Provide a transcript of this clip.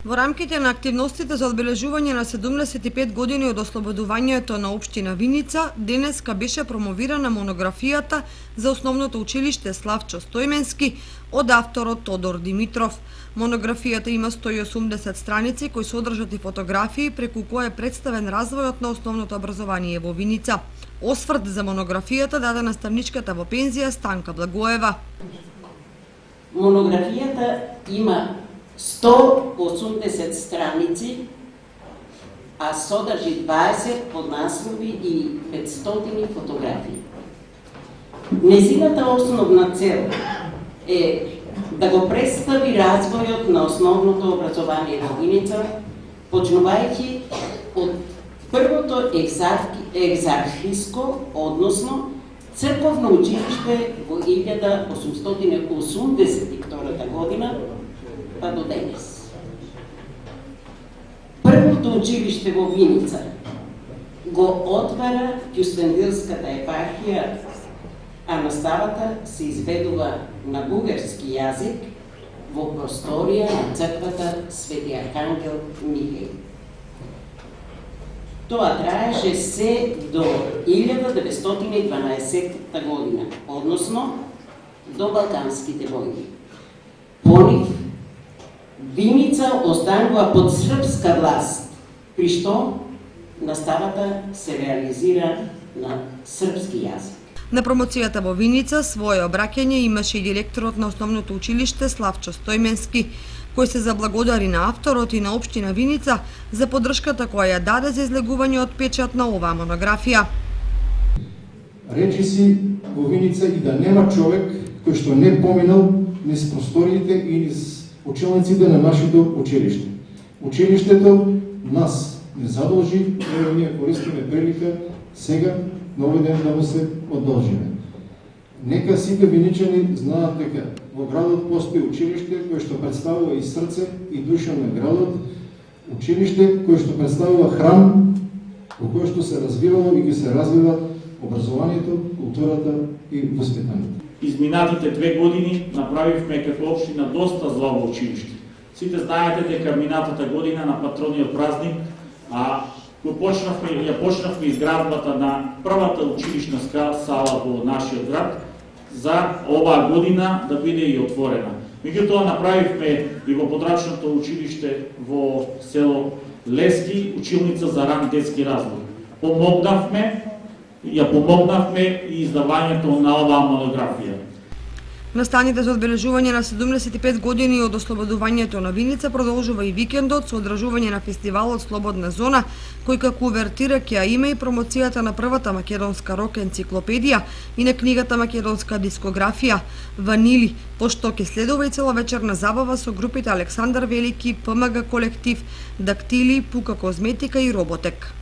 Во рамките на активностите за одбележување на 75 години од ослободувањето на општина Виница, денеска беше промовирана монографијата за основното училиште Славчо Стојменски од авторот Тодор Димитров. Монографијата има 180 страници кои содржат и фотографии преку кои е представен развојот на основното образование во Виница. Осврт за монографијата даде наставничката во пензија Станка Благоева. Монографијата има 180 страници, а содржи 20 поднаслови и 500 фотографии. Незината основна цел е да го представи развојот на основното образование во Виница, почнувајќи од првото екзархиско, односно црковно училиште во 1882 година, па до денес. Првото училиште во Виница го отвара Кюстендилската епархија, а наставата се изведува на бугарски јазик во просторија на црквата Свети Архангел Михаил. Тоа траеше се до 1912 година, односно до Балканските војни. По нив Виница останува под српска власт, при што наставата се реализира на српски јазик. На промоцијата во Виница своје обраќање имаше и директорот на основното училиште Славчо Стојменски, кој се заблагодари на авторот и на општина Виница за поддршката која ја даде за излегување од печат на оваа монографија. Речи си во Виница и да нема човек кој што не поминал низ просториите и низ учениците на нашето училиште. Училиштето нас не задолжи, но ние користиме прилика сега на овој ден да му се одолжиме. Нека сите виничани знаат дека во градот постои училиште кое што представува и срце и душа на градот, училиште кое што представува храм во кој што се развивало и ќе се развива образованието, културата и воспитанието. Изминатите 2 години направивме како општина доста зла во училиште. Сите знаете дека минатата година на патрониот празник ја почнавме изградбата на првата училишна сала во нашиот град за оваа година да биде и отворена. Меѓутоа направивме и во подрачното училиште во село Лески училница за ран детски развој. Помогнавме и издавањето на оваа монографија. Настаните за одбележување на 75 години од ослободувањето на Виница продолжува и викендот со одржување на фестивалот Слободна зона, кој како увертира ќе има и промоцијата на првата македонска рок енциклопедија и на книгата Македонска дискографија Ванили, пошто ќе следува и целовечерна забава со групите Александар Велики, ПМГ колектив, Дактили, Пука козметика и Роботек.